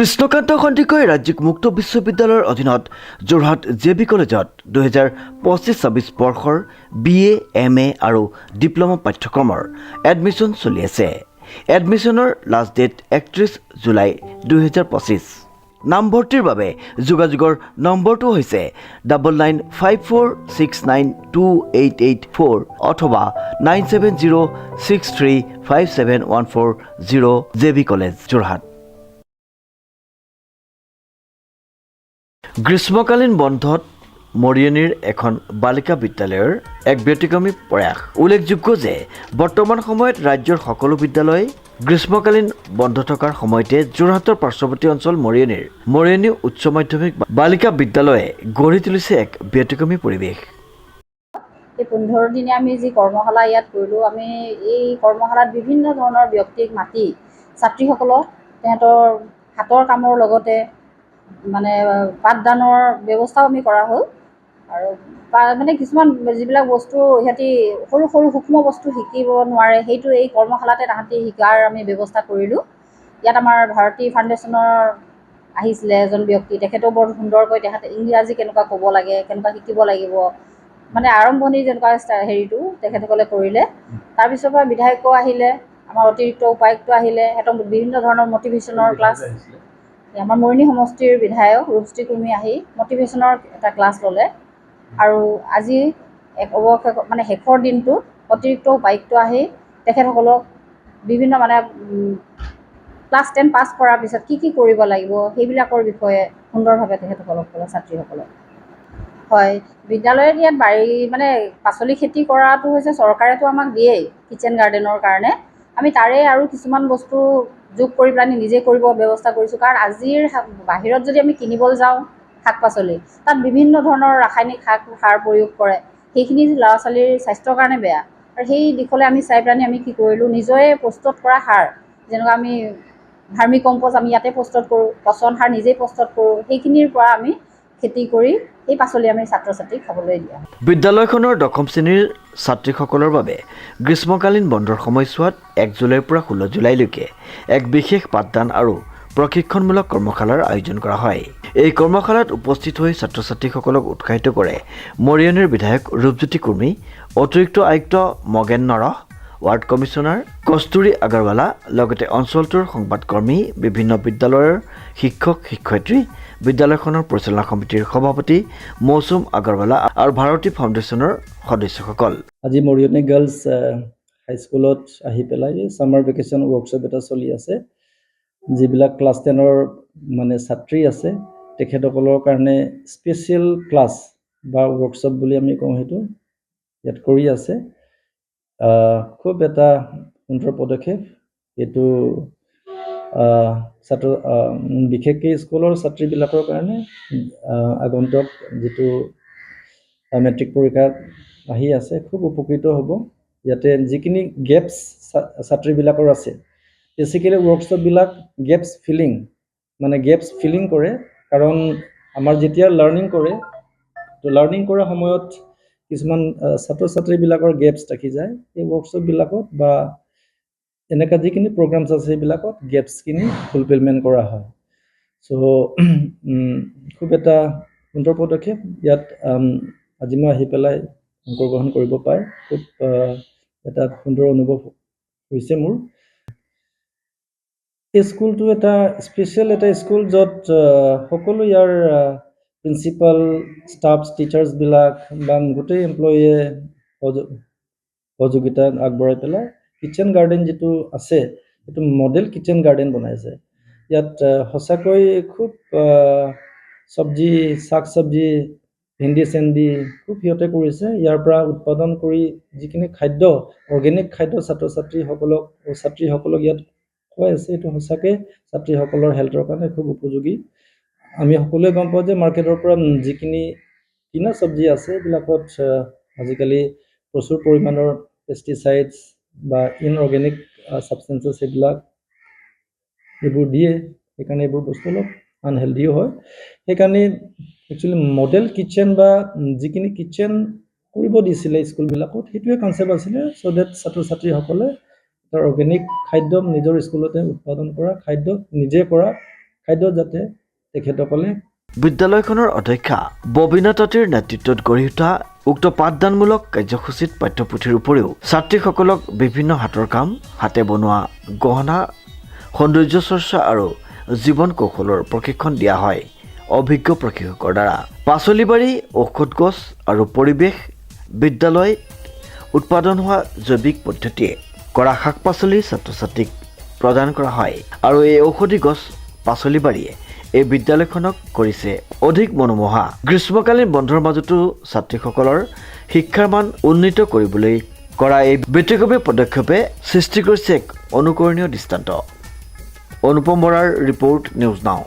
কৃষ্ণকান্ত সন্দিকৈ ৰাজ্যিক মুক্ত বিশ্ববিদ্যালয়ৰ অধীনত যোৰহাট জে.বি. কলেজত 2025-26 বৰ্ষৰ BA, MA আৰু ডিপ্ল'মা পাঠ্যক্ৰমৰ এডমিশ্যন চলি আছে। এডমিশ্যনৰ লাষ্ট ডেট 31 জুলাই 2025। নামভৰ্তিৰ বাবে যোগাযোগৰ নম্বৰটো হৈছে 9954692884 অথবা 9706357140 জে.বি. কলেজ যোৰহাট। গ্ৰীষ্মকালীন বন্ধত মৰিয়নিৰ এখন বালিকা বিদ্যালয়ৰ এক ব্যতিক্ৰমী প্ৰয়াস। উল্লেখযোগ্য যে বৰ্তমান সময়ত ৰাজ্যৰ সকলো বিদ্যালয় গ্ৰীষ্মকালীন বন্ধ থকাৰ সময়তে যোৰহাটৰ পাৰ্শ্বৱৰ্তী অঞ্চল মৰিয়নি উচ্চ মাধ্যমিক বালিকা বিদ্যালয়ে গঢ়ি তুলিছে এক ব্যতিক্ৰমী পৰিৱেশ। এই 15 দিনে আমি যি কৰ্মশালা ইয়াত কৰিলোঁ, আমি এই কৰ্মশালাত বিভিন্ন ধৰণৰ ব্যক্তিক মাতি ছাত্ৰীসকলক তেহেঁতৰ হাতৰ কামৰ লগতে মানে পাঠদানৰ ব্যৱস্থাও আমি কৰা হ'ল। আৰু মানে কিছুমান যিবিলাক বস্তু সিহঁতি সৰু সৰু সূক্ষ্ম বস্তু শিকিব নোৱাৰে, সেইটো এই কৰ্মশালাতে তাহাঁতি শিকাৰ আমি ব্যৱস্থা কৰিলোঁ। ইয়াত আমাৰ ভাৰতী ফাউণ্ডেশ্যনৰ আহিছিলে এজন ব্যক্তি, তেখেতেও বৰ সুন্দৰকৈ তেখেতে ইংৰাজী কেনেকুৱা ক'ব লাগে, কেনেকুৱা শিকিব লাগিব, মানে আৰম্ভণিৰ যেনেকুৱা হেৰিটো তেখেতসকলে কৰিলে। তাৰপিছৰ পৰা বিধায়কো আহিলে, আমাৰ অতিৰিক্ত উপায়ুক্ত আহিলে, সিহঁতক বিভিন্ন ধৰণৰ মটিভেশ্যনৰ ক্লাছ, আমাৰ মৰিয়নি সমষ্টিৰ বিধায়ক ৰূপশ্ৰী কুৰ্মী আহি মটিভেশ্যনৰ এটা ক্লাছ ল'লে। আৰু আজি মানে শেষৰ দিনটোত অতিৰিক্ত উপায়ুক্ত আহি তেখেতসকলক বিভিন্ন মানে ক্লাছ 10 পাছ কৰাৰ পিছত কি কৰিব লাগিব সেইবিলাকৰ বিষয়ে সুন্দৰভাৱে তেখেতসকলক ক'লে ছাত্ৰীসকলক। হয়, বিদ্যালয়ত ইয়াত মানে পাচলি খেতি কৰাটো হৈছে চৰকাৰেতো আমাক দিয়েই কিচেন গাৰ্ডেনৰ কাৰণে। আমি তাৰে আৰু কিছুমান বস্তু যোগ কৰি পেলাই নিজে কৰিব ব্যৱস্থা কৰিছোঁ। কাৰণ আজিৰ বাহিৰত যদি আমি কিনিবলৈ যাওঁ শাক পাচলি, তাত বিভিন্ন ধৰণৰ ৰাসায়নিক সাৰ প্ৰয়োগ কৰে, সেইখিনি ল'ৰা ছোৱালীৰ স্বাস্থ্যৰ কাৰণে বেয়া। আৰু সেই দিশলৈ আমি চাই পেলাই আমি কি কৰিলোঁ, নিজে প্ৰস্তুত কৰা সাৰ, যেনেকুৱা আমি ভাৰ্মি কম্প'ষ্ট আমি ইয়াতে প্ৰস্তুত কৰোঁ, পচন সাৰ নিজেই প্ৰস্তুত কৰোঁ, সেইখিনিৰ পৰা আমি খেতি কৰি সেই পাচলি আমি ছাত্ৰ ছাত্ৰীক খাবলৈ দিয়া। বিদ্যালয়খনৰ 10ম শ্ৰেণীৰ ছাত্ৰীসকলৰ বাবে গ্ৰীষ্মকালীন বন্ধৰ সময়ছোৱাত 1 জুলাইৰ পৰা 16 জুলাইলৈকে এক বিশেষ পাঠদান আৰু প্ৰশিক্ষণমূলক কৰ্মশালাৰ আয়োজন কৰা হয়। এই কৰ্মশালাত উপস্থিত হৈ ছাত্ৰ ছাত্ৰীসকলক উৎসাহিত কৰে মৰিয়নিৰ বিধায়ক ৰূপজ্যোতি কুৰ্মী, অতিৰিক্ত আয়ুক্ত মগেন নৰহ, ৱাৰ্ড কমিছনাৰ কস্তুৰী আগৰৱালা, লগতে অঞ্চলটোৰ সংবাদকৰ্মী, বিভিন্ন বিদ্যালয়ৰ শিক্ষক শিক্ষয়িত্ৰী, বিদ্যালয়খনৰ পৰিচালনা সমিতিৰ সভাপতি মৌচুম আগৰৱালা আৰু ভাৰতী ফাউণ্ডেশ্যনৰ সদস্যসকল। আজি মৰিয়নি গাৰ্লছ হাইস্কুলত আহি পেলাই ছামাৰ ভেকেশ্যন ৱৰ্কশ্বপ এটা চলি আছে। যিবিলাক ক্লাছ 10ৰ মানে ছাত্ৰী আছে তেখেতসকলৰ কাৰণে স্পেচিয়েল ক্লাছ বা ৱৰ্কশ্বপ বুলি আমি কওঁ, সেইটো ইয়াত কৰি আছে। খুব এটা সুন্দৰ পদক্ষেপ এইটো, বিশেষকৈ স্কুলৰ ছাত্ৰীবিলাকৰ কাৰণে আগন্তুক যিটো মেট্ৰিক পৰীক্ষা আহি আছে খুব উপকৃত হ'ব। ইয়াতে যিখিনি গেপছ ছাত্ৰীবিলাকৰ আছে, বেচিকেলি ৱৰ্কশ্বপবিলাক গেপছ ফিলিং কৰে। কাৰণ আমাৰ যেতিয়া লাৰ্ণিং কৰে, তো লাৰ্ণিং কৰাৰ সময়ত কিছুমান ছাত্ৰ ছাত্ৰীবিলাকৰ গেপছ থাকি যায়। এই ৱৰ্কশ্বপবিলাকত বা এনেকুৱা যিখিনি প্ৰগ্ৰামছ আছে সেইবিলাকত গেপছখিনি ফুলফিলমেণ্ট কৰা হয়। চ' খুব এটা সুন্দৰ পদক্ষেপ। ইয়াত আজি মই আহি পেলাই অংশগ্ৰহণ কৰিব পাই খুব এটা সুন্দৰ অনুভৱ হৈছে মোৰ। এই স্কুলটো এটা স্পেচিয়েল এটা স্কুল, য'ত সকলো ইয়াৰ প্ৰিন্সিপাল, ষ্টাফ, টিচাৰ্ছবিলাক বা গোটেই এমপ্লয়ীয়ে সহযোগিতা আগবঢ়াই পেলাই কিচেন গাৰ্ডেন যিটো আছে সেইটো মডেল কিচেন গাৰ্ডেন বনাইছে। ইয়াত সঁচাকৈ খুব শাক চব্জি, ভেন্দি চেন্দি খুব সিহঁতে কৰিছে। ইয়াৰ পৰা উৎপাদন কৰি যিখিনি খাদ্য, অৰ্গেনিক খাদ্য ছাত্ৰীসকলক ইয়াত খুৱাই আছে, এইটো সঁচাকৈ ছাত্ৰীসকলৰ হেল্থৰ কাৰণে খুব উপযোগী। আমি সকলোৱে গম পাওঁ যে মাৰ্কেটৰ পৰা যিখিনি কিনা চব্জি আছে এইবিলাকত আজিকালি প্ৰচুৰ পৰিমাণৰ পেষ্টিচাইডছ বা ইনঅৰ্গেনিক ছাবষ্টেঞ্চেছ এইবোৰ দিয়ে। সেইকাৰণে এইবোৰ বস্তু অলপ আনহেল্ডিও হয়। সেইকাৰণে একচুৱেলি মডেল কিটচেন বা যিখিনি কিটচেন কৰিব দিছিলে স্কুলবিলাকত, সেইটোৱে কনচেপ্ট আছিলে, চ' ডেট ছাত্ৰ ছাত্ৰীসকলে অৰ্গেনিক খাদ্য নিজৰ স্কুলতে উৎপাদন কৰা খাদ্য, নিজে কৰা খাদ্য যাতে তেখেতসকলে বিদ্যালয়খনৰ অধ্যক্ষা ববিনা তাঁতীৰ নেতৃত্বত গঢ়ি উঠা উক্ত পাঠদানমূলক কাৰ্যসূচীত পাঠ্যপুথিৰ উপৰিও ছাত্ৰীসকলক বিভিন্ন হাতৰ কাম, হাতে বনোৱা গহনা, সৌন্দৰ্য চৰ্চা আৰু জীৱন কৌশলৰ প্ৰশিক্ষণ দিয়া হয় অভিজ্ঞ প্ৰশিক্ষকৰ দ্বাৰা। পাচলিবাৰী, ঔষধ গছ আৰু পৰিৱেশ বিদ্যালয়ত উৎপাদন হোৱা জৈৱিক পদ্ধতিয়ে কৰা শাক পাচলি ছাত্ৰ ছাত্ৰীক প্ৰদান কৰা হয় আৰু এই ঔষধি গছ পাচলিবাৰীয়ে এই বিদ্যালয়খনক কৰিছে অধিক মনোমোহা। গ্ৰীষ্মকালীন বন্ধৰ মাজতো ছাত্ৰীসকলৰ শিক্ষাৰ মান উন্নীত কৰিবলৈ কৰা এই ব্যতিক্ৰমী পদক্ষেপে সৃষ্টি কৰিছে এক অনুকৰণীয় দৃষ্টান্ত। অনুপম বৰাৰ ৰিপৰ্ট, নিউজ নাও।